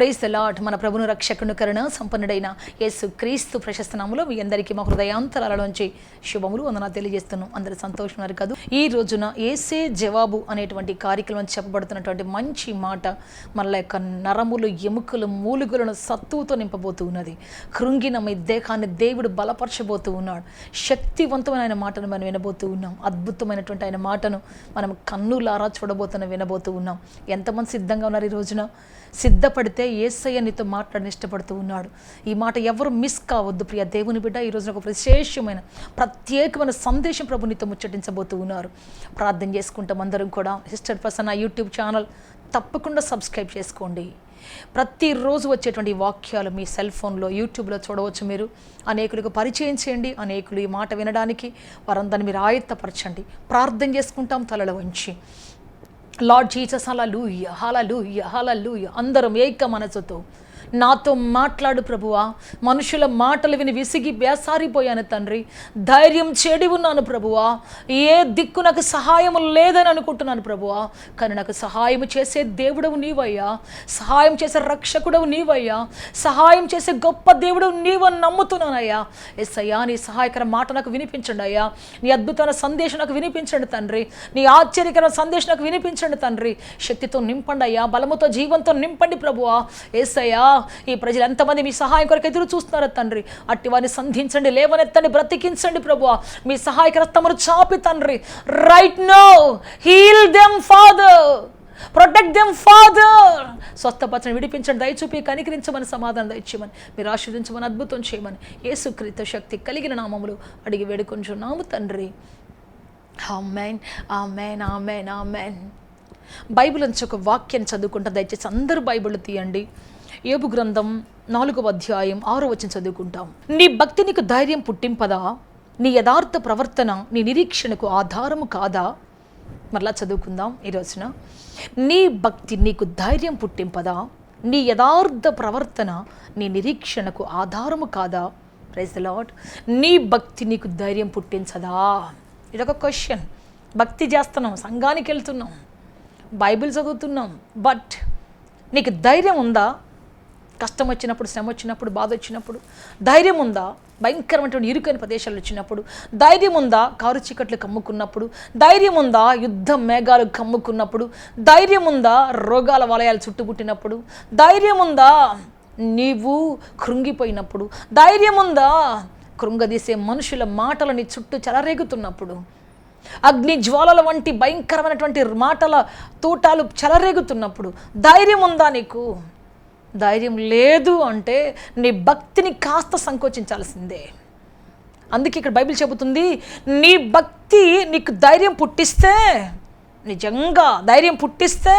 Praise the lord. మన ప్రభును రక్షకుని కరుణ సంపన్నుడైన యేసు క్రీస్తు ప్రశస్త నామములో మీ అందరికీ మా హృదయాంతరాలలోంచి శుభములు వందనాలు తెలియజేస్తున్నాం. అందరూ సంతోషం కాదు. ఈ రోజున యేసే జవాబు అనేటువంటి కార్యక్రమం చెప్పబడుతున్నటువంటి మంచి మాట మన యొక్క నరములు, ఎముకలు, మూలుగులను సత్తువుతో నింపబోతూ ఉన్నది. కృంగిన మీ దేహాన్ని దేవుడు బలపరచబోతూ ఉన్నాడు. శక్తివంతమైన ఆయన మాటను మనం వినబోతూ ఉన్నాం. అద్భుతమైనటువంటి ఆయన మాటను మనం కన్నులారా వినబోతూ ఉన్నాం. ఎంతమంది సిద్ధంగా ఉన్నారు? ఈ రోజున సిద్ధపడితే యేసయ్య నీతో మాట్లాడని ఇష్టపడుతూ ఉన్నాడు. ఈ మాట ఎవరు మిస్ కావద్దు ప్రియ దేవుని బిడ్డ. ఈ రోజున ఒక విశేషమైన ప్రత్యేకమైన సందేశం ప్రభు నీతో ముచ్చటించబోతూ ఉన్నారు. ప్రార్థన చేసుకుంటాం అందరం కూడా. సిస్టర్ ప్రసన్న యూట్యూబ్ ఛానల్ తప్పకుండా సబ్స్క్రైబ్ చేసుకోండి. ప్రతిరోజు వచ్చేటువంటి వాక్యాలు మీ సెల్ ఫోన్లో యూట్యూబ్లో చూడవచ్చు. మీరు అనేకులకు పరిచయం చేయండి. అనేకులు ఈ మాట వినడానికి వారందరిని మీరు ఆయత్తపరచండి. ప్రార్థన చేసుకుంటాం తలలో వంచి. లార్డ్ జీసస్, హల్లెలూయా, హల్లెలూయా, హల్లెలూయా. అందరం ఏక మనసుతో నాతో మాట్లాడు ప్రభువా. మనుషుల మాటలు విని విసిగి బేసారిపోయాను తండ్రి. ధైర్యం చెడి ఉన్నాను ప్రభువా. ఏ దిక్కు నాకు సహాయం లేదని అనుకుంటున్నాను ప్రభువా. కానీ నాకు సహాయం చేసే దేవుడవు నీవయ్యా. సహాయం చేసే రక్షకుడవు నీవయ్యా. సహాయం చేసే గొప్ప దేవుడవు నీవని నమ్ముతున్నానయ్యా. యేసయ్యా, నీ సహాయకర మాట నాకు వినిపించండి అయ్యా. నీ అద్భుతమైన సందేశం నాకు వినిపించండి తండ్రి. నీ ఆశ్చర్యకరమైన సందేశం నాకు వినిపించండి తండ్రి. శక్తితో నింపండి అయ్యా. బలముతో, జీవంతో నింపండి ప్రభువా. యేసయ్యా, ఈ ప్రజలు ఎంతమంది మీ సహాయం కొరకు ఎదురు చూస్తున్నారో తండ్రి, అట్టి వారిని సంధించండి, లేవనెత్తండి, బ్రతికించండి ప్రభువా. మీ సహాయక రక్తమును చాపి తండ్రి, right now heal them father, protect them father. స్వస్థపరచని, విడిపించండి, దయచూపి కనికరించమని, సమాధానం దయచేయమని, మీరు ఆశీర్వదించమని, అద్భుతం చేయమని యేసుక్రీస్తు శక్తి కలిగిన నామములు అడిగి వేడుకొంచున్నాము తండ్రి. ఆమేన్, ఆమేన్, ఆమేన్, ఆమేన్. బైబిల్ నుంచి ఒక వాక్యం చదువుకుంటా. దయచేసి అందరూ బైబిల్ తీయండి. యోబు గ్రంథం 4వ అధ్యాయం 6వ వచనం చదువుకుంటాం. నీ భక్తి నీకు ధైర్యం పుట్టింపదా? నీ యథార్థ ప్రవర్తన నీ నిరీక్షణకు ఆధారము కాదా? మరలా చదువుకుందాం ఈ రోజున. నీ భక్తి నీకు ధైర్యం పుట్టింపదా? నీ యథార్థ ప్రవర్తన నీ నిరీక్షణకు ఆధారము కాదా? Praise the Lord. నీ భక్తి నీకు ధైర్యం పుట్టించదా? ఇదొక క్వశ్చన్. భక్తి చేస్తున్నాం, సంఘానికి వెళ్తున్నాం, బైబిల్ చదువుతున్నాం, బట్ నీకు ధైర్యం ఉందా? కష్టం వచ్చినప్పుడు, శ్రమ వచ్చినప్పుడు, బాధ వచ్చినప్పుడు ధైర్యం ఉందా? భయంకరమైనటువంటి ఇరుకైన ప్రదేశాలు వచ్చినప్పుడు ధైర్యం ఉందా? కారు చీకట్లు కమ్ముకున్నప్పుడు ధైర్యం ఉందా? యుద్ధ మేఘాలు కమ్ముకున్నప్పుడు ధైర్యం ఉందా? రోగాల వలయాలు చుట్టుముట్టినప్పుడు ధైర్యం ఉందా? నీవు కృంగిపోయినప్పుడు ధైర్యం ఉందా? కృంగదీసే మనుషుల మాటలు నీ చుట్టూ చెలరేగుతున్నప్పుడు, అగ్ని జ్వాలల వంటి భయంకరమైనటువంటి మాటల తూటాలు చెలరేగుతున్నప్పుడు ధైర్యం ఉందా నీకు? ధైర్యం లేదు అంటే నీ భక్తిని కాస్త సంకోచించాల్సిందే. అందుకే ఇక్కడ బైబిల్ చెబుతుంది, నీ భక్తి నీకు ధైర్యం పుట్టిస్తే, నిజంగా ధైర్యం పుట్టిస్తే,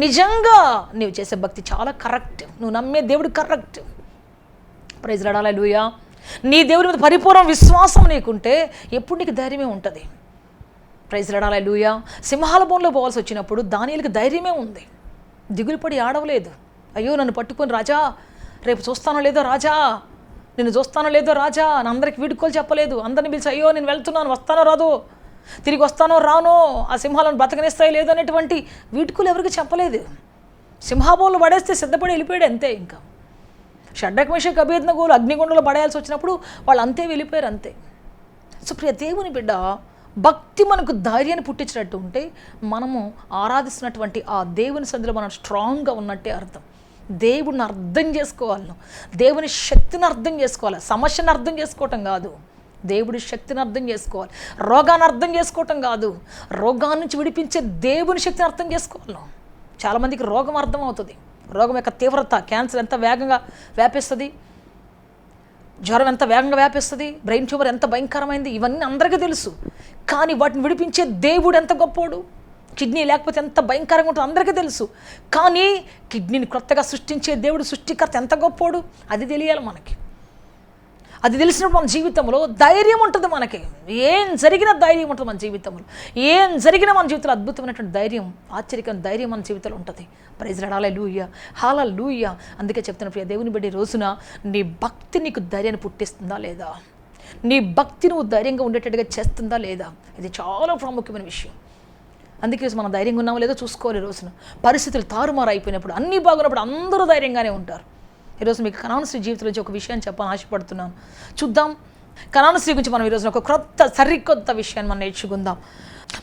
నిజంగా నీవు చేసే భక్తి చాలా కరెక్ట్, నువ్వు నమ్మే దేవుడు కరెక్ట్. ప్రైజ్ లార్డ్, హల్లెలూయా. నీ దేవుడి మీద పరిపూర్ణ విశ్వాసం నీకుంటే ఎప్పుడు నీకు ధైర్యమే ఉంటుంది. ప్రైజ్ లార్డ్, హల్లెలూయా. సింహాల బోన్లో పోవాల్సి వచ్చినప్పుడు దానియేలుకి ధైర్యమే ఉంది. దిగులు పడి ఆడవలేదు. అయ్యో నన్ను పట్టుకొని రాజా, రేపు చూస్తానో లేదో రాజా, నిన్ను చూస్తానో లేదో రాజా, నా అందరికి వీడుకోలు చెప్పలేదు. అందరిని పిలిచి అయ్యో నేను వెళ్తున్నాను, వస్తానో రాదో, తిరిగి వస్తానో రానో, ఆ సింహాలను బ్రతకనిస్తాయో లేదో అనేటువంటి వీడుకోలు ఎవరికి చెప్పలేదు. సింహాబోన్లు పడేస్తే సిద్ధపడి వెళ్ళిపోయాడు అంతే. ఇంకా షడ్రక్ మేషక్ అబేద్నెగోలు అగ్నిగుండంలో పడేయాల్సి వచ్చినప్పుడు వాళ్ళు అంతే వెళ్ళిపోయారు అంతే. సో ప్రియ దేవుని బిడ్డ, భక్తి మనకు ధైర్యాన్ని పుట్టించినట్టు ఉంటే మనము ఆరాధిస్తున్నటువంటి ఆ దేవుని సన్నిధిలో మనం స్ట్రాంగ్గా ఉన్నట్టే అర్థం. దేవుడిని అర్థం చేసుకోవాలి, దేవుని శక్తిని అర్థం చేసుకోవాలి. సమస్యను అర్థం చేసుకోవటం కాదు, దేవుడి శక్తిని అర్థం చేసుకోవాలి. రోగాన్ని అర్థం చేసుకోవటం కాదు, రోగాన్ని నుంచి విడిపించే దేవుని శక్తిని అర్థం చేసుకోవాలి. చాలామందికి రోగం అర్థం అవుతుంది, రోగం యొక్క తీవ్రత, క్యాన్సర్ ఎంత వేగంగా వ్యాపిస్తుంది, జ్వరం ఎంత వేగంగా వ్యాపిస్తుంది, బ్రెయిన్ ట్యూమర్ ఎంత భయంకరమైంది, ఇవన్నీ అందరికీ తెలుసు. కానీ వాటిని విడిపించే దేవుడు ఎంత గొప్పోడు, కిడ్నీ లేకపోతే ఎంత భయంకరంగా ఉంటుందో అందరికీ తెలుసు. కానీ కిడ్నీని కొత్తగా సృష్టించే దేవుడు, సృష్టికర్త ఎంత గొప్పోడు, అది తెలియాలి మనకి. అది తెలిసినప్పుడు మన జీవితంలో ధైర్యం ఉంటుంది. మనకి ఏం జరిగిన ధైర్యం ఉంటుంది మన జీవితంలో. ఏం జరిగినా మన జీవితంలో అద్భుతమైనటువంటి ధైర్యం, ఆశ్చర్యకరమైన ధైర్యం మన జీవితంలో ఉంటుంది. ప్రైజ్ లార్డ్, హల్లెలూయా, హల్లెలూయా. అందుకే చెప్తున్న ప్రియ దేవుని బిడ్డ, రోజున నీ భక్తి నీకు ధైర్యాన్ని పుట్టిస్తుందా లేదా? నీ భక్తి నువ్వు ధైర్యంగా ఉండేటట్టుగా చేస్తుందా లేదా? ఇది చాలా ప్రాముఖ్యమైన విషయం. అందుకే మనం ధైర్యంగా ఉన్నామో లేదో చూసుకోవాలి. ఈ రోజున పరిస్థితులు తారుమారు అయిపోయినప్పుడు, అన్నీ బాగున్నప్పుడు అందరూ ధైర్యంగానే ఉంటారు. ఈరోజు మీకు కనాను స్త్రీ జీవితం నుంచి ఒక విషయాన్ని చెప్పాలని ఆశపడుతున్నాను. చూద్దాం. కనాను స్త్రీ గురించి మనం ఈరోజు ఒక సరికొత్త విషయాన్ని మనం నేర్చుకుందాం.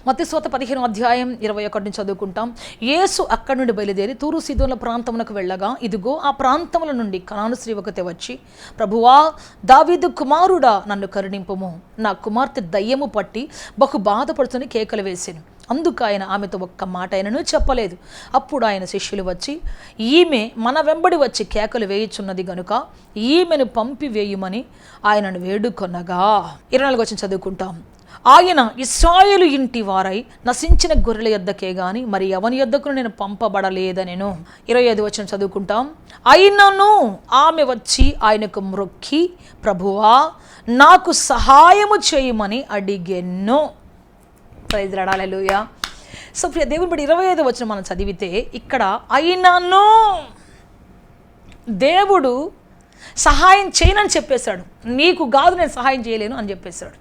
మత్తయి సువార్త 15:21 నుంచి చదువుకుంటాం. యేసు అక్కడి నుండి బయలుదేరి తూరు సీదోన్ల ప్రాంతమునకు వెళ్ళగా, ఇదిగో ఆ ప్రాంతముల నుండి కనాను స్త్రీ ఒకతే వచ్చి, ప్రభువా, దావీదు కుమారుడా, నన్ను కరుణింపుము, నా కుమార్తె దయ్యము పట్టి బహు బాధపడుతుని కేకలు వేసాను. అందుకు ఆయన ఆమెతో ఒక్క మాట అయినను చెప్పలేదు. అప్పుడు ఆయన శిష్యులు వచ్చి, ఈమె మన వెంబడి వచ్చి కేకలు వేయుచున్నది గనుక ఈమెను పంపివేయుమని ఆయనను వేడుకొనగా. 24 వచనం చదువుకుంటాం. ఆయన ఇశ్రాయేలు ఇంటి వారై నశించిన గొర్రెల యొద్దకే గాని మరి ఎవని యొద్దకు నేను పంపబడలేదనెను. 25 వచనం చదువుకుంటాం. అయినను ఆమె వచ్చి ఆయనకు మ్రొక్కి, ప్రభువా, నాకు సహాయము చేయమని అడిగెను. ప్రైజ్ లార్డ్, హల్లెలూయా. సో ప్రియ దేవుని బట్టి 25 వచనం మనం చదివితే ఇక్కడ అయినను దేవుడు సహాయం చేయనని చెప్పేశాడు. నీకు కాదు నేను సహాయం చేయలేను అని చెప్పేశాడు.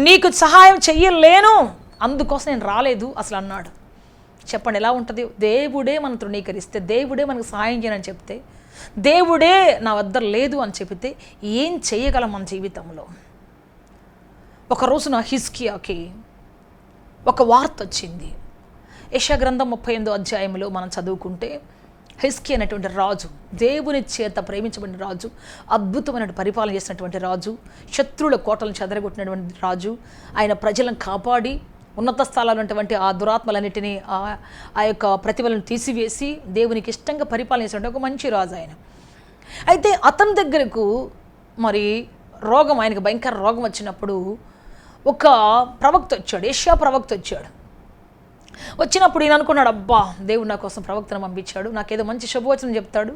నీకు సహాయం చెయ్యలేను, అందుకోసం నేను రాలేదు అసలు అన్నాడు. చెప్పండి ఎలా ఉంటుంది? దేవుడే మనం తృణీకరిస్తే, దేవుడే మనకు సహాయం చేయనని చెప్తే, దేవుడే నా వద్ద లేదు అని చెబితే ఏం చేయగలం మన జీవితంలో? ఒక రోజున హిజ్కియాకి ఒక వార్త వచ్చింది. యెషయా గ్రంథం 38వ అధ్యాయంలో మనం చదువుకుంటే, హిజ్కియా అనేటువంటి రాజు, దేవుని చేత ప్రేమించబడిన రాజు, అద్భుతమైన పరిపాలన చేసినటువంటి రాజు, శత్రువుల కోటలను చెదరగొట్టినటువంటి రాజు, ఆయన ప్రజలను కాపాడి ఉన్నత స్థలాలు ఉన్నటువంటి ఆ దురాత్మలన్నిటినీ ఆ యొక్క ప్రతిభలను తీసివేసి దేవునికి ఇష్టంగా పరిపాలన చేసినటువంటి ఒక మంచి రాజు ఆయన. అయితే అతని దగ్గరకు మరి రోగం, ఆయనకు భయంకర రోగం వచ్చినప్పుడు ఒక ప్రవక్త వచ్చాడు, యెషయా ప్రవక్త వచ్చాడు. వచ్చినప్పుడు ఈయన అనుకున్నాడు, అబ్బా, దేవుడు నా కోసం ప్రవక్తను పంపించాడు, నాకేదో మంచి శుభవచనం చెప్తాడు,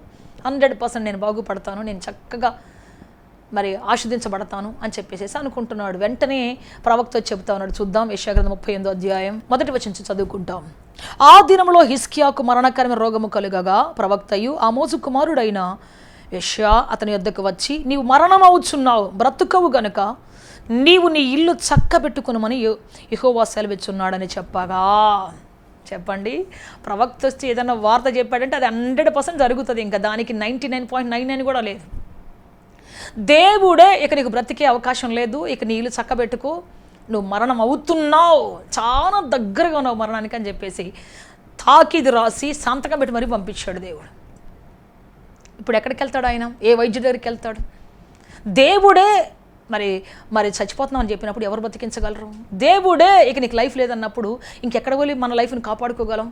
100% నేను బాగుపడతాను, నేను చక్కగా మరి ఆశీర్వదించబడతాను అని చెప్పేసి అనుకుంటున్నాడు. వెంటనే ప్రవక్త వచ్చి చెప్తా ఉన్నాడు. చూద్దాం. యెషయా గ్రంథం 38వ అధ్యాయం 1వ వచనం చదువుకుంటాం. ఆ దినంలో హిజ్కియాకు మరణకరమైన రోగము కలుగగా ప్రవక్తయు ఆమోజు కుమారుడైన యెషయా అతని యొద్దకు వచ్చి, నీవు మరణమవుచున్నావు, బ్రతుకవు గనుక నీవు నీ ఇల్లు చక్కబెట్టుకునమని యెహోవా సెలవిచ్చున్నాడని చెప్పగా. చెప్పండి, ప్రవక్త వచ్చి ఏదైనా వార్త చెప్పాడంటే అది 100% జరుగుతుంది. ఇంకా దానికి 99.99 కూడా లేదు. దేవుడే ఇక నీకు బ్రతికే అవకాశం లేదు, ఇక నీ ఇల్లు చక్కబెట్టుకో, నువ్వు మరణం అవుతున్నావు, చాలా దగ్గరగా ఉన్నావు మరణానికి అని చెప్పేసి తాకీదు రాసి సంతకం పెట్టి మరీ పంపించాడు దేవుడు. ఇప్పుడు ఎక్కడికి వెళ్తాడు ఆయన? ఏ వైద్యుడి దగ్గరికి వెళ్తాడు? దేవుడే మరి చచ్చిపోతున్నాం అని చెప్పినప్పుడు ఎవరు బతికించగలరు? దేవుడే ఇక నీకు లైఫ్ లేదన్నప్పుడు ఇంకెక్కడ వెళ్ళి మన లైఫ్ని కాపాడుకోగలం?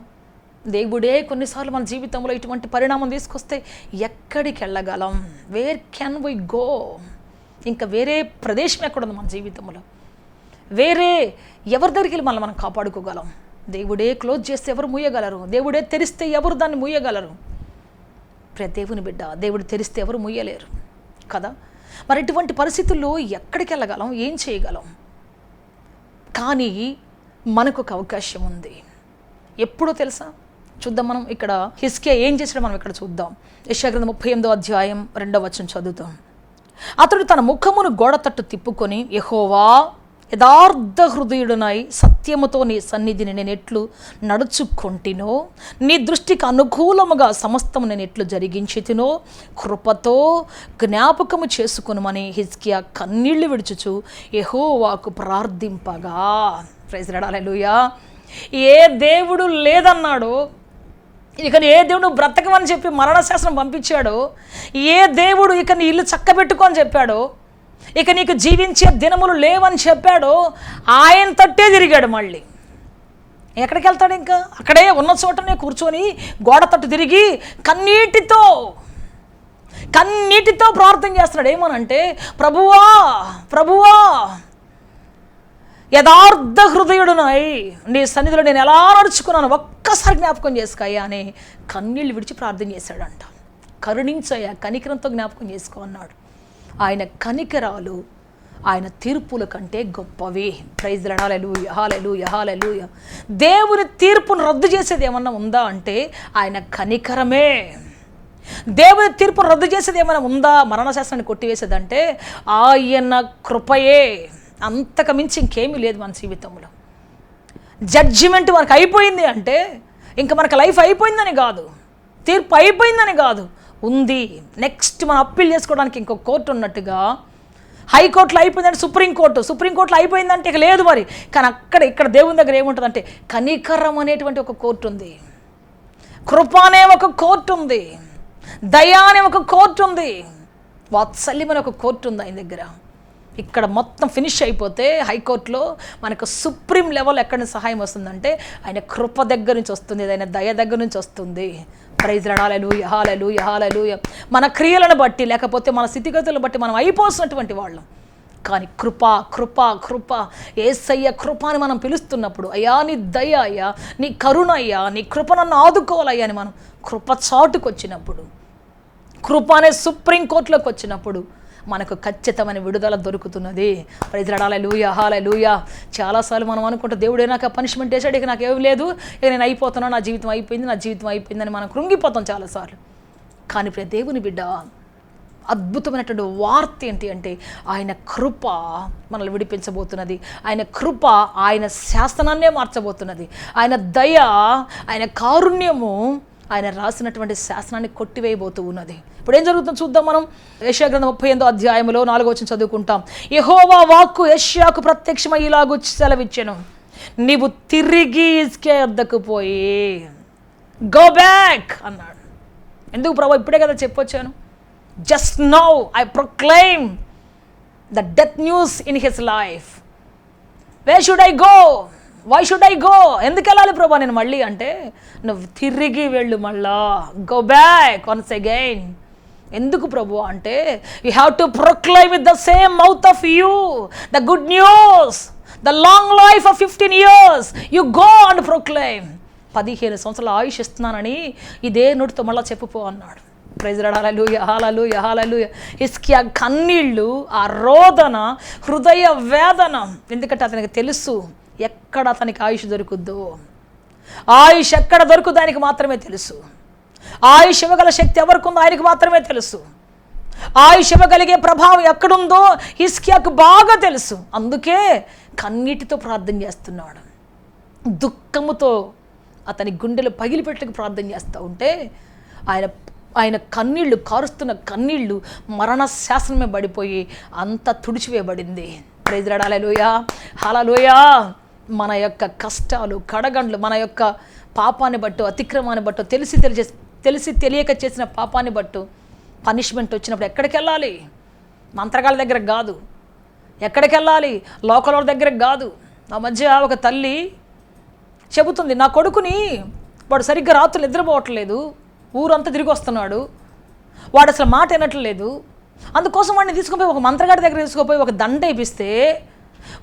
దేవుడే కొన్నిసార్లు మన జీవితంలో ఇటువంటి పరిణామం తీసుకొస్తే ఎక్కడికి వెళ్ళగలం? Where can we go? ఇంకా వేరే ప్రదేశం ఎక్కడుంది మన జీవితంలో? వేరే ఎవరి దగ్గరికి వెళ్ళి మనం కాపాడుకోగలం? దేవుడే క్లోజ్ చేస్తే ఎవరు మూయగలరు? దేవుడే తెరిస్తే ఎవరు దాన్ని మూయగలరు? ప్రతి దేవుని బిడ్డ, దేవుడు తెరిస్తే ఎవరు మూయలేరు కదా. మరి ఇటువంటి పరిస్థితుల్లో ఎక్కడికి వెళ్ళగలం? ఏం చేయగలం? కానీ మనకు ఒక అవకాశం ఉంది. ఎప్పుడో తెలుసా? చూద్దాం. మనం ఇక్కడ హిజ్కియా ఏం చేసాడో మనం ఇక్కడ చూద్దాం. యెషయా గ్రంథం 38వ అధ్యాయం 2వ వచనం చదువుతాం. అతడు తన ముఖమును గోడ తట్టు తిప్పుకొని, యెహోవా, యథార్థ హృదయుడునై సత్యముతో నీ సన్నిధిని నేను ఎట్లు నడుచుకొంటినో, నీ దృష్టికి అనుకూలముగా సమస్తము నేను ఎట్లు జరిగించితినో కృపతో జ్ఞాపకము చేసుకొనుమని హిజ్కియా కన్నీళ్లు విడుచుచు యెహోవాకు ప్రార్థింపగా. ప్రైజ్ లార్డ్, హల్లెలూయా. ఏ దేవుడు లేదన్నాడో, ఇక ఏ దేవుడు బ్రతకమని చెప్పి మరణశాసనం పంపించాడో, ఏ దేవుడు ఇక నీ ఇల్లు చక్కబెట్టుకో అని చెప్పాడో, ఇక నీకు జీవించే దినములు లేవని చెప్పాడో, ఆయన తట్టే తిరిగాడు. మళ్ళీ ఎక్కడికి వెళ్తాడు? ఇంకా అక్కడే ఉన్న చోటనే కూర్చొని గోడ తట్టు తిరిగి కన్నీటితో ప్రార్థన చేస్తున్నాడు. ఏమనంటే, ప్రభువా, ప్రభువా, యథార్థ హృదయుడునై నీ సన్నిధిలో నేను ఎలా నడుచుకున్నాను ఒక్కసారి జ్ఞాపకం చేసుకోయ్యా అని కన్నీళ్ళు విడిచి ప్రార్థన చేశాడంట. కరుణించయ్యా, కనికరంతో జ్ఞాపకం చేసుకో అన్నాడు. ఆయన కనికరాలు ఆయన తీర్పుల కంటే గొప్పవి. ప్రైజ్ లార్డ్, హల్లెలూయా, హల్లెలూయా, హల్లెలూయా. దేవుని తీర్పును రద్దు చేసేది ఏమన్నా ఉందా అంటే ఆయన కనికరమే. దేవుని తీర్పును రద్దు చేసేది ఏమైనా ఉందా? మరణశాస్త్రాన్ని కొట్టివేసేదంటే ఆయన కృపయే. అంతకు మించి ఇంకేమీ లేదు మన జీవితంలో. జడ్జిమెంట్ మనకు అయిపోయింది అంటే ఇంకా మనకు లైఫ్ అయిపోయిందని కాదు, తీర్పు అయిపోయిందని కాదు, ఉంది. నెక్స్ట్ మనం అప్పీల్ చేసుకోవడానికి ఇంకో కోర్టు ఉన్నట్టుగా హైకోర్టులో అయిపోయిందంటే సుప్రీంకోర్టులో అయిపోయిందంటే ఇక లేదు మరి. కానీ ఇక్కడ దేవుని దగ్గర ఏముంటుందంటే కనికరం అనేటువంటి ఒక కోర్టు ఉంది, కృప అనే ఒక కోర్టు ఉంది, దయ అనే ఒక కోర్టు ఉంది, వాత్సల్యం అనే ఒక కోర్టు ఉంది ఆయన దగ్గర. ఇక్కడ మొత్తం ఫినిష్ అయిపోతే హైకోర్టులో మనకు సుప్రీం లెవెల్ ఎక్కడి నుంచి సహాయం వస్తుందంటే ఆయన కృప దగ్గర నుంచి వస్తుంది, ఆయన దయ దగ్గర నుంచి వస్తుంది. ప్రైజ్ హల్లెలూయా హల్లెలూయా హల్లెలూయా. మన క్రియలను బట్టి లేకపోతే మన స్థితిగతులను బట్టి మనం అయిపోతున్నటువంటి వాళ్ళం. కానీ కృప కృప కృప యేసయ్య కృప అని మనం పిలుస్తున్నప్పుడు, అయ్యా నీ దయ అయ్యా, నీ కరుణ అయ్యా, నీ కృప నన్ను ఆదుకోవాలయ్యా అని మనం కృప చాటుకు వచ్చినప్పుడు, కృప అనే సుప్రీంకోర్టులోకి వచ్చినప్పుడు మనకు ఖచ్చితమైన విడుదల దొరుకుతున్నది. ప్రైజ్ హల్లెలూయా హల్లెలూయా. చాలాసార్లు మనం అనుకుంటే దేవుడే నాకు పనిష్మెంట్ వేసాడు, ఇక నాకు ఏమి లేదు, ఇక నేను అయిపోతున్నాను, నా జీవితం అయిపోయిందని మనం కృంగిపోతాం చాలాసార్లు. కానీ ప్రియ దేవుని బిడ్డ, అద్భుతమైనటువంటి వార్త ఏంటి అంటే ఆయన కృప మనల్ని విడిపించబోతున్నది, ఆయన కృప ఆయన శాసనాన్నే మార్చబోతున్నది, ఆయన దయ ఆయన కారుణ్యము ఆయన రాసినటువంటి శాసనాన్ని కొట్టివేయబోతూ ఉన్నది. ఇప్పుడు ఏం జరుగుతుందో చూద్దాం. మనం యెషయా గ్రంథం 38వ అధ్యాయంలో 4వ వచనం చదువుకుంటాం. యెహోవా వాక్కు యెషయాకు ప్రత్యక్షమై ఇలాగు సెలవిచ్చెను, నీవు తిరిగి హిజ్కియా వద్దకు పోయి గో బ్యాక్ అన్నాడు. ఎందుకు ప్రభు? ఇప్పుడే కదా చెప్పొచ్చాను. Just now I proclaim the death news in his life. Where should I go? Why should I go? ఎందుకు వెళ్ళాలి ప్రభా నేను మళ్ళీ అంటే, నువ్వు తిరిగి వెళ్ళు మళ్ళా, గో బ్యాక్ వన్స్ అగైన్. ఎందుకు ప్రభు అంటే, you have to proclaim with the same mouth of you the good news, the long life of 15 years. You go and proclaim. 15 సంవత్సరాల ఆయుష్ ఇస్తున్నానని ఇదే నోటితో మళ్ళీ చెప్పుపో అన్నాడు. ప్రైజ్ హల్లెలూయా హల్లెలూయా హల్లెలూయా. హిజ్కియా కన్నీళ్ళు, ఆ రోదన, హృదయ వేదన, ఎందుకంటే అతనికి తెలుసు ఎక్కడ అతనికి ఆయుష్ దొరుకుద్దో, ఆయుష్ ఎక్కడ దొరుకుద్దో ఆయనకి మాత్రమే తెలుసు. ఆయుష్ ఇవ్వగల శక్తి ఎవరికి ఉందో ఆయనకు మాత్రమే తెలుసు. ఆయుష్ ఇవ్వగలిగే ప్రభావం ఎక్కడుందో హిజ్కియాకు బాగా తెలుసు. అందుకే కన్నీటితో ప్రార్థన చేస్తున్నాడు, దుఃఖముతో అతని గుండెలు పగిలిపెట్టుకు ప్రార్థన చేస్తూ ఉంటే ఆయన కన్నీళ్లు, కారుస్తున్న కన్నీళ్లు మరణ శాసనమే పడిపోయి అంతా తుడిచివేయబడింది. ప్రైజ్ హల్లెలూయా హల్లెలూయా. మన యొక్క కష్టాలు, కడగండ్లు, మన యొక్క పాపాన్ని బట్టు, అతిక్రమాన్ని బట్టు, తెలిసి తెలియక చేసిన పాపాన్ని బట్టు పనిష్మెంట్ వచ్చినప్పుడు ఎక్కడికి వెళ్ళాలి? మంత్రగాళ్ళ దగ్గరకు కాదు. ఎక్కడికి వెళ్ళాలి? లోకల దగ్గరకు కాదు. ఆ మధ్య ఒక తల్లి చెబుతుంది, నా కొడుకుని వాడు సరిగ్గా రాత్రులు నిద్రపోవట్లేదు, ఊరంతా తిరిగి వస్తున్నాడు, వాడు అసలు మాట వినట్లేదు, అందుకోసం వాడిని తీసుకుపోయి ఒక మంత్రగాడి దగ్గర తీసుకుపోయి ఒక దండ వేపిస్తే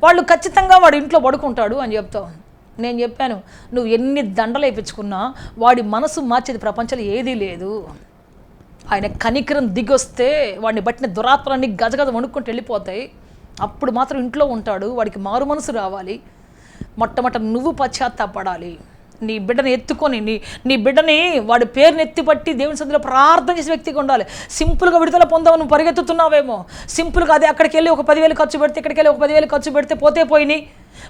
వాళ్ళు ఖచ్చితంగా వాడు ఇంట్లో పడుకుంటాడు అని చెప్తావు. నేను చెప్పాను, నువ్వు ఎన్ని దండలు వేయించుకున్నా వాడి మనసు మార్చేది ప్రపంచంలో ఏదీ లేదు. ఆయన కనికరం దిగొస్తే వాడిని బట్టిన దురాత్మలన్నీ గజగజ వణుక్కుంటూ వెళ్ళిపోతాయి. అప్పుడు మాత్రం ఇంట్లో ఉంటాడు. వాడికి మారు మనసు రావాలి. మొట్టమొదట నువ్వు పశ్చాత్తాపడాలి. నీ బిడ్డని ఎత్తుకొని నీ బిడ్డని వాడి పేరుని ఎత్తిపట్టి దేవుని సన్నిధిలో ప్రార్థన చేసే వ్యక్తిగా ఉండాలి. సింపుల్గా విడుదల పొందావు, నువ్వు పరిగెత్తుతున్నావేమో, సింపుల్గా అదే అక్కడికి వెళ్ళి ఒక 10,000 ఖర్చు పెడితే, ఇక్కడికి వెళ్ళి ఒక 10,000 ఖర్చు పెడితే పోయినాయి,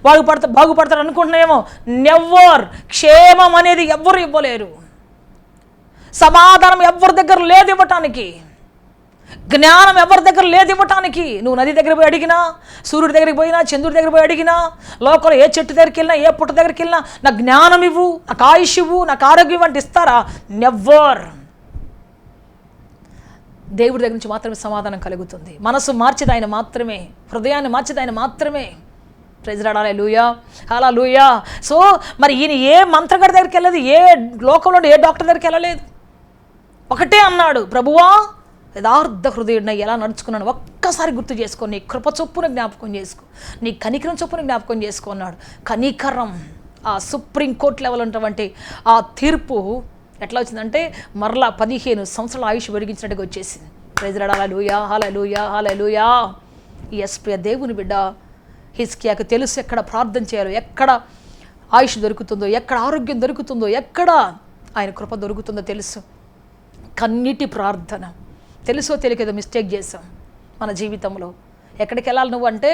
బాగుపడతారు అనుకుంటున్నాయేమో. నెవర్. క్షేమం అనేది ఎవ్వరు ఇవ్వలేరు. సమాధానం ఎవరి దగ్గర లేదు ఇవ్వటానికి. జ్ఞానం ఎవరి దగ్గర లేదు ఇవ్వటానికి. నువ్వు నది దగ్గర పోయి అడిగినా, సూర్యుడి దగ్గరికి పోయినా, చంద్రుడి దగ్గర పోయి అడిగినా, లోకంలో ఏ చెట్టు దగ్గరికి వెళ్ళినా, ఏ పుట్ట దగ్గరికి వెళ్ళినా, నాకు జ్ఞానం ఇవ్వు, నాకు ఆయుష్ ఇవ్వు, నాకు ఆరోగ్యం అంటే ఇస్తారా? నెవర్. దేవుడి దగ్గర నుంచి మాత్రమే సమాధానం కలుగుతుంది. మనసు మార్చేది ఆయన మాత్రమే, హృదయాన్ని మార్చేది ఆయన మాత్రమే. ప్రైజ్ హల్లెలూయా హల్లెలూయా. సో మరి ఈయన ఏ మంత్రగాడి దగ్గరికి వెళ్ళలేదు, ఏ లోకంలో ఏ డాక్టర్ దగ్గరికి వెళ్ళలేదు. ఒకటే అన్నాడు, ప్రభువా యథార్థ హృదయుడిని ఎలా నడుచుకున్నాను ఒక్కసారి గుర్తు చేసుకో, నీ కృప చొప్పున జ్ఞాపకం చేసుకో, నీ కనికరం చొప్పున జ్ఞాపకం చేసుకున్నాడు. కనికరం, ఆ సుప్రీంకోర్టు లెవెల్ ఉన్నటువంటి ఆ తీర్పు ఎట్లా వచ్చిందంటే మరలా 15 సంవత్సరాల ఆయుష్ పెరిగించినట్టుగా వచ్చేసింది. ప్రైజ్ హల్లెలూయా హల్లెలూయా హల్లెలూయా. ఎస్ ప్రియ దేవుని బిడ్డ, హిజ్కియాకు తెలుసు ఎక్కడ ప్రార్థన చేయాలో, ఎక్కడ ఆయుష్ దొరుకుతుందో, ఎక్కడ ఆరోగ్యం దొరుకుతుందో, ఎక్కడ ఆయన కృప దొరుకుతుందో తెలుసు. కన్నీటి ప్రార్థన. తెలుసో తెలియకేదో మిస్టేక్ చేసాం మన జీవితంలో. ఎక్కడికి వెళ్ళాలి నువ్వు అంటే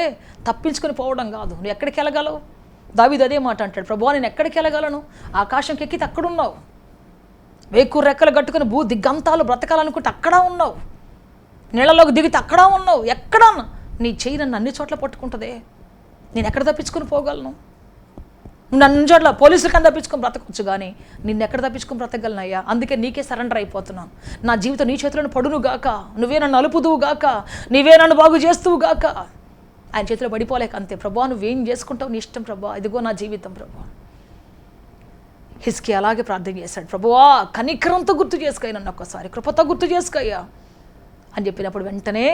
తప్పించుకొని పోవడం కాదు. నువ్వు ఎక్కడికి వెళ్ళగలవు? దావీదు అదే మాట అంటాడు, ప్రభువా నేను ఎక్కడికి వెళ్ళగలను? ఆకాశంకి ఎక్కితే అక్కడున్నావు, వేకు రెక్కలు కట్టుకుని భూ దిగ్గంతాలు బ్రతకాలనుకుంటే అక్కడ ఉన్నావు, నీళ్ళలోకి దిగితే అక్కడ ఉన్నావు, ఎక్కడ నీ చెయ్యి నన్ను అన్ని చోట్ల పట్టుకుంటుందే, నేను ఎక్కడ తప్పించుకొని పోగలను? నువ్వు అన్ని చోట్ల పోలీసులు కన్నా తప్పించుకొని బ్రతకొచ్చు, కానీ నిన్ను ఎక్కడ తప్పించుకొని బ్రతకగలనయ్యా? అందుకే నీకే సరెండర్ అయిపోతున్నాను. నా జీవితం నీ చేతులను పడును గాక, నువ్వే నన్ను అలుపుదువు గాక, నీవే నన్ను బాగు చేస్తువు గాక. ఆయన చేతిలో పడిపోలేక అంతే, ప్రభువా నువ్వేం చేసుకుంటావు నీ ఇష్టం ప్రభువా, ఇదిగో నా జీవితం ప్రభువా. హిజ్కియా అలాగే ప్రార్థన చేశాడు, ప్రభువా కనికరంతో గుర్తు చేసుకోయ్యా, నన్ను ఒక్కసారి కృపతో గుర్తు చేసుకోయ్యా అని చెప్పినప్పుడు వెంటనే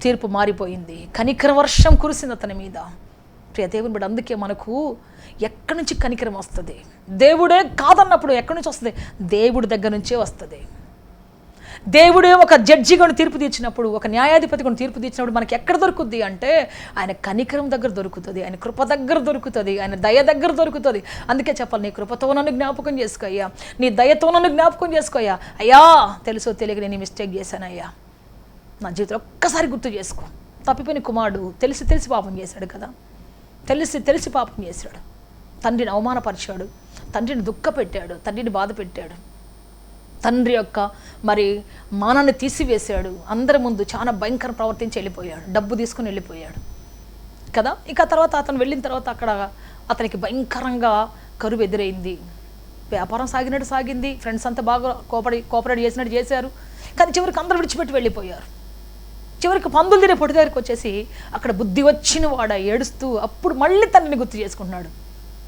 తీర్పు మారిపోయింది. కనికర వర్షం కురిసింది అతని మీద. ప్రియ దేవుని బిడ్డ, అందుకే మనకు ఎక్కడి నుంచి కనికరం వస్తుంది? దేవుడే కాదన్నప్పుడు ఎక్కడి నుంచి వస్తుంది? దేవుడి దగ్గర నుంచే వస్తుంది. దేవుడే ఒక జడ్జి కొని తీర్పు తీర్చినప్పుడు, ఒక న్యాయాధిపతి కొని తీర్పు తీర్చినప్పుడు మనకి ఎక్కడ దొరుకుద్ది అంటే ఆయన కనికరం దగ్గర దొరుకుతుంది, ఆయన కృప దగ్గర దొరుకుతుంది, ఆయన దయ దగ్గర దొరుకుతుంది. అందుకే చెప్పాలి, నీ కృపతో నన్ను జ్ఞాపకం చేసుకోయ్యా, నీ దయతో నన్ను జ్ఞాపకం చేసుకోయ్యా. అయ్యా తెలుసో తెలియక నేను మిస్టేక్ చేశానయ్యా, నా జీవితంలో ఒక్కసారి గుర్తు చేసుకో. తప్పిపోయిన కుమారుడు తెలిసి తెలిసి పాపం చేశాడు కదా, తెలిసి తెలిసి పాపం చేశాడు, తండ్రిని అవమానపరిచాడు, తండ్రిని దుఃఖపెట్టాడు, తండ్రిని బాధ పెట్టాడు, తండ్రి యొక్క మానాన్ని తీసివేశాడు, అందరి ముందు చాలా భయంకర ప్రవర్తించి వెళ్ళిపోయాడు, డబ్బు తీసుకుని వెళ్ళిపోయాడు కదా. ఇక తర్వాత అతను వెళ్ళిన తర్వాత అక్కడ అతనికి భయంకరంగా కరువు ఎదురైంది. వ్యాపారం సాగినట్టు సాగింది, ఫ్రెండ్స్ అంతా బాగా కోఆపరేట్ చేసినట్టు చేశారు, కానీ చివరికి అందరూ విడిచిపెట్టి వెళ్ళిపోయారు. చివరికి పందులు తినే పొట్టి దగ్గరికి వచ్చేసి అక్కడ బుద్ధి వచ్చిన వాడ ఏడుస్తూ అప్పుడు మళ్ళీ తండ్రిని గుర్తు చేసుకుంటున్నాడు.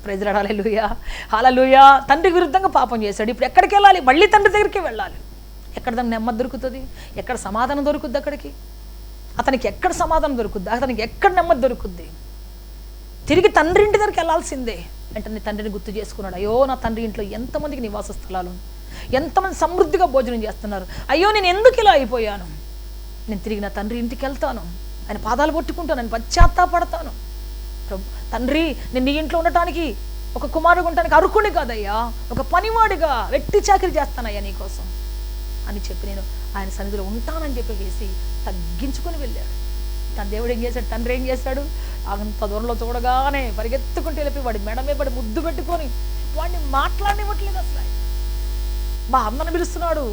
ప్రైజ్ లార్డ్, హల్లెలూయా హల్లెలూయా. తండ్రికి విరుద్ధంగా పాపం చేశాడు, ఇప్పుడు ఎక్కడికి వెళ్ళాలి? మళ్ళీ తండ్రి దగ్గరికి వెళ్ళాలి. ఎక్కడ దానికి నెమ్మది దొరుకుతుంది? ఎక్కడ సమాధానం దొరుకుద్ది? అక్కడికి అతనికి ఎక్కడ సమాధానం దొరుకుద్ది? అతనికి ఎక్కడ నెమ్మది దొరుకుద్ది? తిరిగి తండ్రి ఇంటి దగ్గరికి వెళ్ళాల్సిందే. వెంటనే తండ్రిని గుర్తు చేసుకున్నాడు, అయ్యో నా తండ్రి ఇంట్లో ఎంతమందికి నివాస స్థలాలు, ఎంతమంది సమృద్ధిగా భోజనం చేస్తున్నారు, అయ్యో నేను ఎందుకు ఇలా అయిపోయాను, నేను తిరిగి నా తండ్రి ఇంటికి వెళ్తాను, ఆయన పాదాలు పట్టుకుంటాను, నేను పశ్చాత్తాపడతాను. తండ్రి నేను నీ ఇంట్లో ఉండటానికి, ఒక కుమారుడు ఉండటానికి అర్హుని కాదయ్యా, ఒక పనివాడిగా వెట్టి చాకిరి చేస్తానయ్యా నీకోసం అని చెప్పి నేను ఆయన సన్నిధిలో ఉంటానని చెప్పేసి తగ్గించుకొని వెళ్ళాడు. తన దేవుడు ఏం చేశాడు? తండ్రి ఏం చేశాడు? అంత దూరంలో చూడగానే పరిగెత్తుకుంటూ వెళ్ళిపోయి వాడి మెడ మీద పడి ముద్దు పెట్టుకొని వాడిని మాట్లాడనివ్వట్లేదు. అసలు మా అమ్మను పిలుస్తున్నాడు,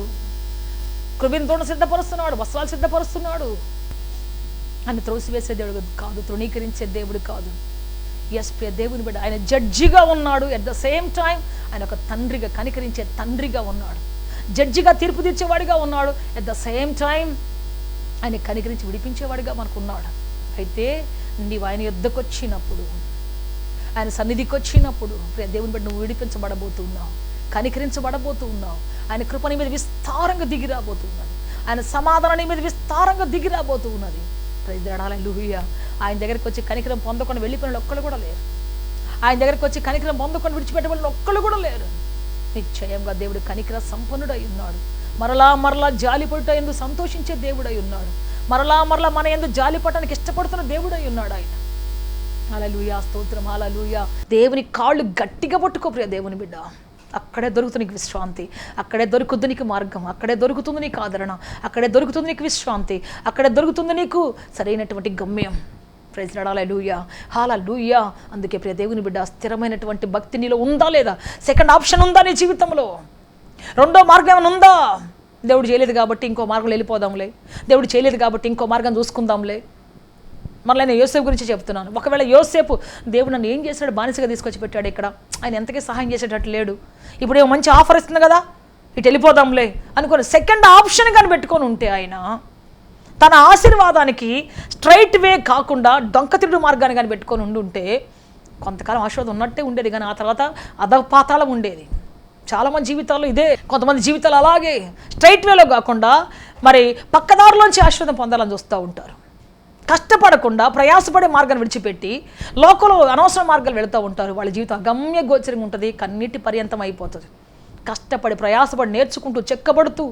కృబిని తోట సిద్ధపరుస్తున్నాడు, వస్త్రాలు సిద్ధపరుస్తున్నాడు. ఆయన త్రోసివేసే దేవుడు కాదు, తృణీకరించే దేవుడు కాదు. ఎస్ ప్రియ దేవుని బిడ్డ, ఆయన జడ్జిగా ఉన్నాడు, ఎట్ ద సేమ్ టైం ఆయన ఒక తండ్రిగా, కనికరించే తండ్రిగా ఉన్నాడు, జడ్జిగా తీర్పు తీర్చేవాడిగా ఉన్నాడు, ఎట్ ద సేమ్ టైం ఆయన కనికరించి విడిపించేవాడిగా మనకు ఉన్నాడు. అయితే నీవు ఆయన యుద్ధకు వచ్చినప్పుడు, ఆయన సన్నిధికి వచ్చినప్పుడు ప్రియ దేవుని బిడ్డ నువ్వు విడిపించబడబోతున్నావు, కనికరించబడబోతూ ఉన్నావు. ఆయన కృప నీ మీద విస్తారంగా దిగిరాబోతున్నది, ఆయన సమాధానం నీ మీద విస్తారంగా దిగిరాబోతూ ఉన్నది. ప్రైజ్ లార్డ్, హల్లెలూయా. ఆయన దగ్గరికి వచ్చి కనికరం పొందకుండా వెళ్ళిపోయిన ఒక్కళ్ళు కూడా లేరు. ఆయన దగ్గరికి వచ్చి కనికరం పొందకుండా విడిచిపెట్టే వాళ్ళు ఒక్కళ్ళు కూడా లేరు. నిశ్చయంగా దేవుడు కనికర సంపన్నుడై ఉన్నాడు. మరలా మరలా జాలిపడుట ఎందుకు సంతోషించే దేవుడై ఉన్నాడు. మరలా మరలా మన ఎందుకు జాలిపడటానికి ఇష్టపడుతున్న దేవుడై ఉన్నాడు ఆయన. హల్లెలూయా, స్తోత్రం, హల్లెలూయా. దేవుని కాళ్ళు గట్టిగా పట్టుకో ప్రియ దేవుని బిడ్డ, అక్కడే దొరుకుతుంది నీకు విశ్రాంతి, అక్కడే దొరుకుతుంది నీకు మార్గం, అక్కడే దొరుకుతుంది నీకు ఆదరణ, అక్కడే దొరుకుతుంది నీకు విశ్రాంతి, అక్కడే దొరుకుతుంది నీకు సరైనటువంటి గమ్యం. ప్రైజ్ లార్డ్, హల్లెలూయా హల్లెలూయా. అందుకే ప్రియ దేవుని బిడ్డ, స్థిరమైనటువంటి భక్తి నీలో ఉందా లేదా? సెకండ్ ఆప్షన్ ఉందా నీ జీవితంలో? రెండో మార్గం ఏమైనా ఉందా? దేవుడు చేయలేదు కాబట్టి ఇంకో మార్గంలో వెళ్ళిపోదాంలే, దేవుడు చేయలేదు కాబట్టి ఇంకో మార్గం చూసుకుందాంలే. మళ్ళీ నేను యోసేపు గురించి చెప్తున్నాను. ఒకవేళ యోసేపు దేవుడు నన్ను ఏం చేశాడు, బానిసగా తీసుకొచ్చి పెట్టాడు ఇక్కడ, ఆయన ఎంతకీ సహాయం చేసేటట్టు లేడు, ఇప్పుడు ఏమో మంచి ఆఫర్ ఇస్తుంది కదా ఇటు వెళ్ళిపోదాంలే అనుకోని సెకండ్ ఆప్షన్ కానీ పెట్టుకొని ఉంటే, ఆయన తన ఆశీర్వాదానికి స్ట్రైట్ వే కాకుండా డొంకతిరుడు మార్గాన్ని కానీ పెట్టుకొని ఉండుంటే కొంతకాలం ఆశీర్వాదం ఉన్నట్టే ఉండేది, కానీ ఆ తర్వాత అధపాతాళం ఉండేది. చాలామంది జీవితాల్లో ఇదే, కొంతమంది జీవితాలు అలాగే స్ట్రైట్ వేలో కాకుండా పక్కదారులోంచి ఆశీర్వాదం పొందాలని చూస్తూ ఉంటారు. కష్టపడకుండా ప్రయాసపడే మార్గాన్ని విడిచిపెట్టి లోకంలో అనవసర మార్గాలు వెళుతూ ఉంటారు. వాళ్ళ జీవితం అగమ్య గోచరంగా ఉంటుంది, కన్నీటి పర్యంతం అయిపోతుంది. కష్టపడి ప్రయాసపడి నేర్చుకుంటూ చెక్కబడుతూ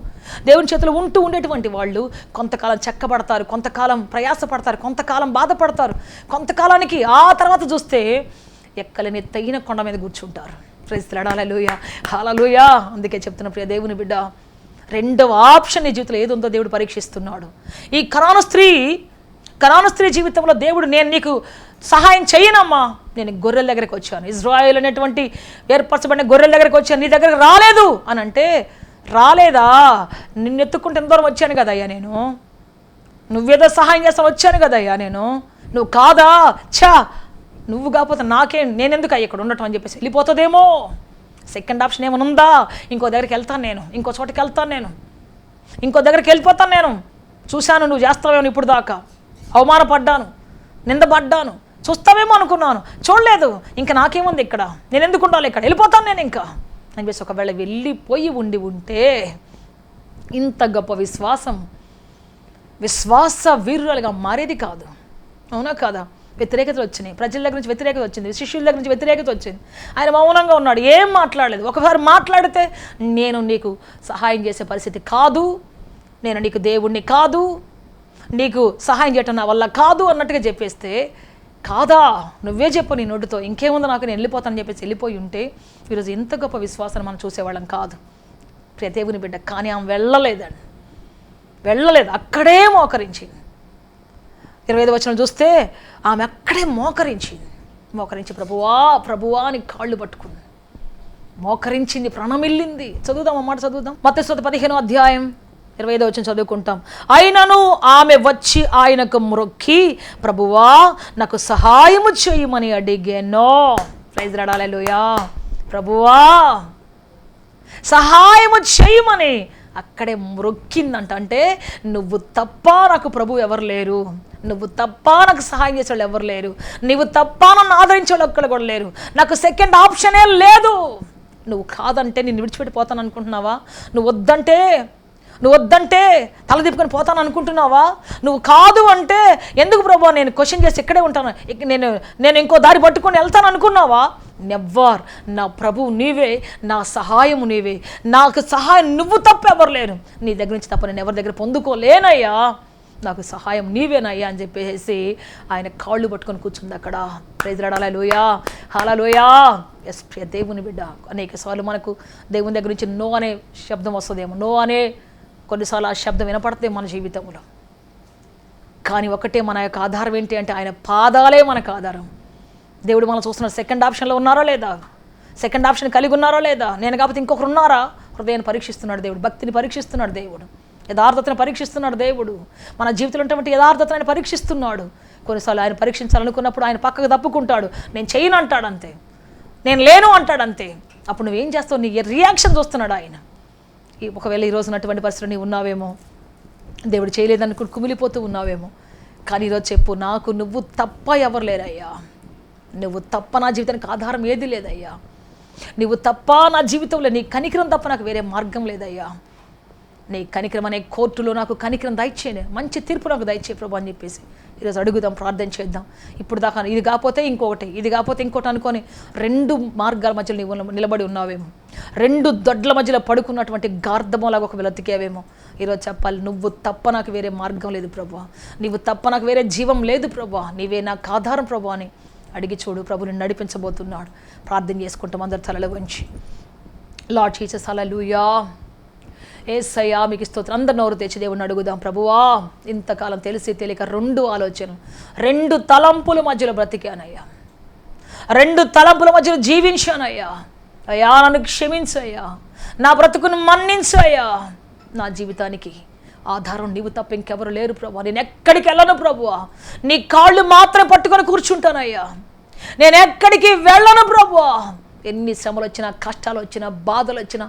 దేవుని చేతులు ఉంటూ ఉండేటువంటి వాళ్ళు కొంతకాలం చెక్కబడతారు, కొంతకాలం ప్రయాసపడతారు, కొంతకాలం బాధపడతారు, కొంతకాలానికి ఆ తర్వాత చూస్తే ఎక్కలేని తగిన కొండ మీద కూర్చుంటారు. ప్రైజ్ లార్డ్, హల్లెలూయా హల్లెలూయా. అందుకే చెప్తున్న ప్రియ దేవుని బిడ్డ, రెండవ ఆప్షన్ నీ జీవితంలో ఏది ఉందో దేవుడు పరీక్షిస్తున్నాడు. ఈ కనాను స్త్రీ జీవితంలో దేవుడు నేను నీకు సహాయం చెయ్యనమ్మా, నేను గొర్రెల దగ్గరికి వచ్చాను, ఇజ్రాయేల్ అనేటువంటి ఏర్పరచబడిన గొర్రెల దగ్గరికి వచ్చాను, నీ దగ్గరికి రాలేదు అని అంటే, రాలేదా? నిన్ను ఎత్తుకుంటే ఎంత దూరం వచ్చాను కదయ్యా నేను, నువ్వేదో సహాయం చేస్తాను వచ్చాను కదయ్యా నేను, నువ్వు కాదా? నువ్వు కాకపోతే నాకేం, నేనెందుకు అయ్యి ఇక్కడ ఉండటం అని చెప్పేసి వెళ్ళిపోతుందేమో. సెకండ్ ఆప్షన్ ఏమైనా ఉందా? ఇంకో దగ్గరికి వెళ్తాను నేను, ఇంకో చోటకి వెళ్తాను నేను, ఇంకో దగ్గరికి వెళ్ళిపోతాను నేను, చూశాను నువ్వు చేస్తావేమో, ఇప్పుడు దాకా అవమానపడ్డాను, నిందపడ్డాను, చూస్తావేమో అనుకున్నాను, చూడలేదు, ఇంకా నాకేముంది ఇక్కడ, నేను ఎందుకు ఉండాలి ఇక్కడ, వెళ్ళిపోతాను నేను ఇంకా అని చెప్పేసి ఒకవేళ వెళ్ళిపోయి ఉంటే ఇంత గొప్ప విశ్వాస వీరులుగా మారేది కాదు. అవునా కాదా? వ్యతిరేకతలు వచ్చినాయి, ప్రజల దగ్గర నుంచి వ్యతిరేకత వచ్చింది, శిష్యుల దగ్గర నుంచి వ్యతిరేకత వచ్చింది. ఆయన మౌనంగా ఉన్నాడు, ఏం మాట్లాడలేదు. ఒకసారి మాట్లాడితే నేను నీకు సహాయం చేసే పరిస్థితి కాదు, నేను నీకు దేవుణ్ణి కాదు, నీకు సహాయం చేయటం నా వల్ల కాదు అన్నట్టుగా చెప్పేస్తే, కాదా నువ్వే చెప్పు నీ నోటితో, ఇంకేముందో నాకు, నేను వెళ్ళిపోతానని చెప్పేసి వెళ్ళిపోయి ఉంటే ఈరోజు ఎంత గొప్ప విశ్వాసాన్ని మనం చూసేవాళ్ళం కాదు. ప్రియ దేవుని బిడ్డ, కానీ ఆమె వెళ్ళలేదు, అక్కడే మోకరించింది. 25వ వచనం చూస్తే ఆమె అక్కడే మోకరించి ప్రభువా అని కాళ్ళు పట్టుకుంది, మోకరించింది, ప్రణమిల్లింది. చదువుదాం, అన్నమాట చదువుదాం. మత్తయి 15వ అధ్యాయం 25వ వచనం చదువుకుంటాం. అయినను ఆమె వచ్చి ఆయనకు మ్రొక్కి, ప్రభువా నాకు సహాయము చేయమని అడిగేనో. ప్రైజ్ లార్డ్, హల్లెలూయా. ప్రభువా సహాయము చేయమని అక్కడే మ్రొక్కిందంట. అంటే నువ్వు తప్ప నాకు ప్రభు ఎవరు లేరు, నువ్వు తప్ప నాకు సహాయం చేసే వాళ్ళు ఎవరు లేరు, నువ్వు తప్ప నన్ను ఆదరించే వాళ్ళు ఒక్కరు కూడా లేరు, నాకు సెకండ్ ఆప్షనే లేదు. నువ్వు కాదంటే నేను విడిచిపెట్టిపోతాను అనుకుంటున్నావా? నువ్వు వద్దంటే తలదిప్పుకొని పోతాను అనుకుంటున్నావా? నువ్వు కాదు అంటే ఎందుకు ప్రభు నేను క్వశ్చన్ చేసి ఇక్కడే ఉంటాను, నేను ఇంకో దారి పట్టుకొని వెళ్తాను అనుకున్నావా? నెవ్వర్. నా ప్రభువు నీవే, నా సహాయము నీవే, నాకు సహాయం నువ్వు తప్ప ఎవరు లేరు, నీ దగ్గర నుంచి తప్ప నేను ఎవరి దగ్గర పొందుకోలేనయ్యా, నాకు సహాయం నీవేనయ్యా అని చెప్పేసి ఆయన కాళ్ళు పట్టుకొని కూర్చుంది అక్కడ. ప్రైజ్ లార్డ్, హల్లెలూయా, హల్లెలూయా. ఎస్ ప్రియ దేవుని బిడ్డ, అనేక సార్లు మనకు దేవుని దగ్గర నుంచి నో అనే శబ్దం వస్తుందేమో, నో అనే కొన్నిసార్లు ఆ శబ్దం వినపడుతుంది మన జీవితంలో. కానీ ఒకటే మన యొక్క ఆధారం ఏంటి అంటే ఆయన పాదాలే మనకు ఆధారం. దేవుడు మనం చూస్తున్నాడు, సెకండ్ ఆప్షన్లో ఉన్నారా లేదా, సెకండ్ ఆప్షన్ కలిగి ఉన్నారా లేదా, నేను కాకపోతే ఇంకొకరు ఉన్నారా? హృదయాన్ని పరీక్షిస్తున్నాడు దేవుడు, భక్తిని పరీక్షిస్తున్నాడు దేవుడు, యథార్థతను పరీక్షిస్తున్నాడు దేవుడు, మన జీవితంలో ఉన్నటువంటి యథార్థతను ఆయన పరీక్షిస్తున్నాడు. కొన్నిసార్లు ఆయన పరీక్షించాలనుకున్నప్పుడు ఆయన పక్కకు తప్పుకుంటాడు, నేను చేయను అంటాడు అంతే, నేను లేను అంటాడు అంతే. అప్పుడు నువ్వేం చేస్తావు? నీ రియాక్షన్ చూస్తున్నాడు ఆయన. ఒకవేళ ఈరోజు ఉన్నటువంటి పరిస్థితులు నీవు ఉన్నావేమో, దేవుడు చేయలేదనుకుని కుమిలిపోతూ ఉన్నావేమో, కానీ ఈరోజు చెప్పు, నాకు నువ్వు తప్ప ఎవరు లేరయ్యా, నువ్వు తప్ప నా జీవితానికి ఆధారం ఏది లేదయ్యా, నువ్వు తప్ప నా జీవితంలో నీ కనికరం తప్ప నాకు వేరే మార్గం లేదయ్యా, నీ కనికరం అనే కోర్టులో నాకు కనికరం దయచేయను, మంచి తీర్పు నాకు దయచే ప్రభు అని చెప్పేసి ఈరోజు అడుగుదాం, ప్రార్థన చేద్దాం. ఇప్పుడు దాకా ఇది కాకపోతే ఇంకొకటి, ఇది కాకపోతే ఇంకోటి అనుకొని 2 మార్గాల మధ్యలో నీవు నిలబడి ఉన్నావేమో, 2 దొడ్ల మధ్యలో పడుకున్నటువంటి గార్ధంలాగా ఒక వెలతికేవేమో. ఈరోజు చెప్పాలి, నువ్వు తప్ప నాకు వేరే మార్గం లేదు ప్రభువా, నీవు తప్ప నాకు వేరే జీవం లేదు ప్రభువా, నీవే నాకు ఆధారం ప్రభువా అని అడిగి చూడు. ప్రభు నిన్ను నడిపించబోతున్నాడు. ప్రార్థన చేసుకుంటాం అందరు తలల వంచి. లార్డ్ జీసస్, హల్లెలూయా, యేసయ్యా మీకు స్తోత్రం. అందరు నోరు తెచ్చి దేవుడిని అడుగుదాం. ప్రభువా ఇంతకాలం తెలిసి తెలియక 2 ఆలోచనలు, 2 తలంపుల మధ్యలో బ్రతికానయ్యా, 2 తలంపుల మధ్యలో జీవించానయ్యా. అయ్యా నన్ను క్షమించయ్యా, నా బ్రతుకును మన్నించయ్యా, నా జీవితానికి ఆధారం నీవు తప్ప ఇంకెవరు లేరు ప్రభువా, నేను ఎక్కడికి వెళ్ళను ప్రభువా, నీ కాళ్ళు మాత్రం పట్టుకొని కూర్చుంటానయ్యా, నేను ఎక్కడికి వెళ్ళను ప్రభువా. ఎన్ని శ్రమలు వచ్చినా, కష్టాలు వచ్చినా, బాధలు వచ్చినా,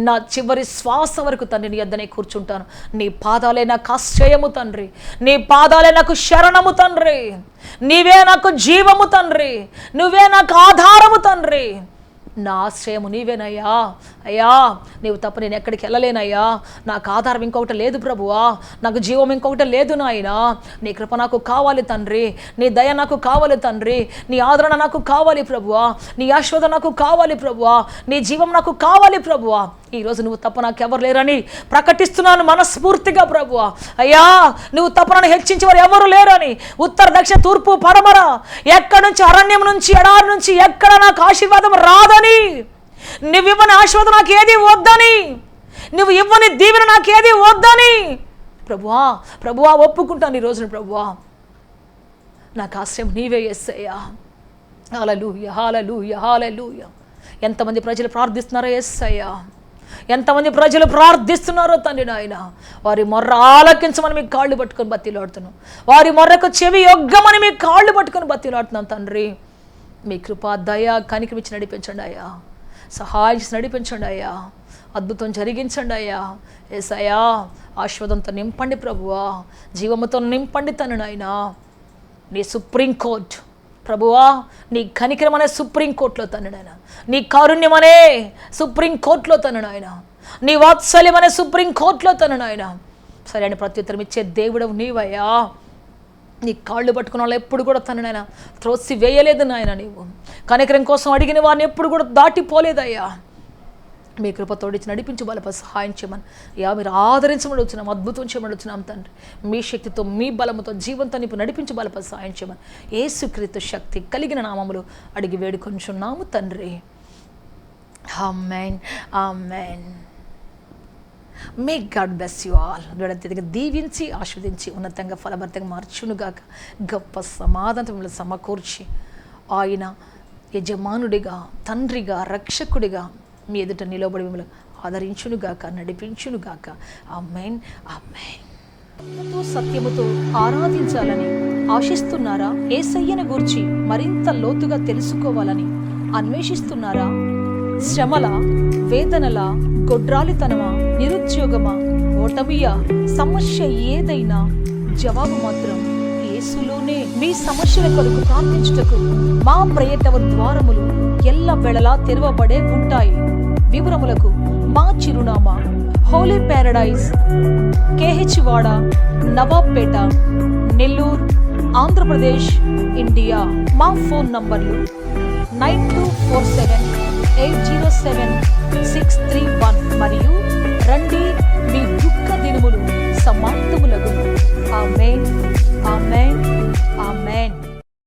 నా చివరి శ్వాస వరకు తండ్రి నీ యొద్దనే కూర్చుంటాను. నీ పాదాలే నాకు ఆశ్రయము తండ్రి, నీ పాదాలే నాకు శరణము తండ్రి, నీవే నాకు జీవము తండ్రి, నువ్వే నాకు ఆధారము తండ్రి, నా ఆశ్రయము నీవేనయ్యా. అయ్యా నీవు తప్ప నేను ఎక్కడికి వెళ్ళలేనయ్యా, నాకు ఆధారం ఇంకొకటి లేదు ప్రభువా, నాకు జీవం ఇంకొకటి లేదు నాయనా. నీ కృప నాకు కావాలి తండ్రి, నీ దయ నాకు కావాలి తండ్రి, నీ ఆదరణ నాకు కావాలి ప్రభువా, నీ ఆశీర్వాదం నాకు కావాలి ప్రభువా, నీ జీవం నాకు కావాలి ప్రభువా. ఈరోజు నువ్వు తప్ప నాకెవరు లేరని ప్రకటిస్తున్నాను మనస్ఫూర్తిగా ప్రభువా. అయ్యా నువ్వు తప్ప నన్ను హెచ్చించేవారు ఎవరు లేరని, ఉత్తర దక్షిణ తూర్పు పడమర ఎక్కడి నుంచి, అరణ్యం నుంచి, ఎడారి నుంచి ఎక్కడ నాకు ఆశీర్వాదం రాదని, నువ్వు ఇవ్వని ఆశీర్వాదం నాకు ఏది వద్దని, నువ్వు ఇవ్వని దీవెన నాకు ఏది వద్దని ప్రభువా, ప్రభువా ఒప్పుకుంటాను ఈ రోజున ప్రభువా. నాకు ఆశ్రయం నీవే యేసయ్యా. హల్లెలూయా, హల్లెలూయా, హల్లెలూయా. ఎంతమంది ప్రజలు ప్రార్థిస్తున్నారో యేసయ్యా, ఎంతమంది ప్రజలు ప్రార్థిస్తున్నారో తండ్రి నాయన. వారి మొర్ర ఆలకించమని మీ కాళ్ళు పట్టుకొని బతిలాడుతున్నాం. వారి మొర్రకు చెవి యొగ్గమని మీ కాళ్ళు పట్టుకొని బతిలాడుతున్నాం తండ్రి. మీ కృపా దయ కనికరించి నడిపించండి అయ్యా. సహాయం చేసి నడిపించండి అయ్యా. అద్భుతం జరిగించండి అయ్యా. యేసయ్యా, ఆశీర్వాదంతో నింపండి ప్రభువా, జీవముతో నింపండి తండ్రి నాయన. నీ సుప్రీంకోర్టు ప్రభువా, నీ కనికరం అనే సుప్రీంకోర్టులో తండ్రి నాయన, నీ కారుణ్యం అనే సుప్రీంకోర్టులో తండ్రి నాయన, నీ వాత్సల్యం అనే సుప్రీంకోర్టులో తండ్రి నాయన సరైన ప్రత్యుత్తరం ఇచ్చే దేవుడవు నీవయ్యా. నీ కాళ్ళు పట్టుకున్న వాళ్ళు ఎప్పుడు కూడా తండ్రి నాయన త్రోసి వేయలేదు నాయన. నీవు కనికరం కోసం అడిగిన వారిని ఎప్పుడు కూడా దాటిపోలేదయ్యా. మీ కృపతోడిచ్చి నడిపించి బలప సహాయం చేయమని యా మీరు ఆదరించమని వచ్చినాం, అద్భుతం చేయమని వచ్చినాం తండ్రి. మీ శక్తితో మీ బలముతో జీవంతో నింపి నడిపించి బలప సహాయం చేయమని యేసుక్రీస్తు శక్తి కలిగిన నామములు అడిగి వేడుకొంచున్నాము తండ్రి. Amen, amen. May God bless you all. గడతగా దీవించి ఆస్వాదించి ఉన్నతంగా ఫలభరితంగా మార్చునుగాక. గొప్ప సమాధానం సమకూర్చి ఆయన యజమానుడిగా, తండ్రిగా, రక్షకుడిగా మీ ఎదుట నిలబడి మిమ్మల్ని ఆదరించునుగాక, నడిపించునుగాక. ఆమేన్, ఆమేన్. సత్యముతో ఆరాధించాలని ఆశిస్తున్నారా? యేసయ్యను గూర్చి మరింత లోతుగా తెలుసుకోవాలని అన్వేషిస్తున్నారా? శ్రమల, వేదనల, గొడ్రాలితనమా, నిరుద్యోగమా, ఓటమియా, సమస్య ఏదైనా జవాబు మాత్రం యేసులోనే. మీ సమస్యల కొరకు ప్రార్థించుటకు మా ప్రేయటవ ద్వారములు ఎల్ల వేళలా తెరవబడే ఉంటాయి. వివరములకు మా చిరునామా హోలీ ప్యారడైజ్, KH వాడ, నవాబ్పేట, నెల్లూరు, ఆంధ్రప్రదేశ్, ఇండియా. మా ఫోన్ నంబర్లు 9247807631 మరియు రండి, మీ దుఃఖ దినములు సమాప్తములగును. ఆమేన్, ఆమేన్, ఆమేన్.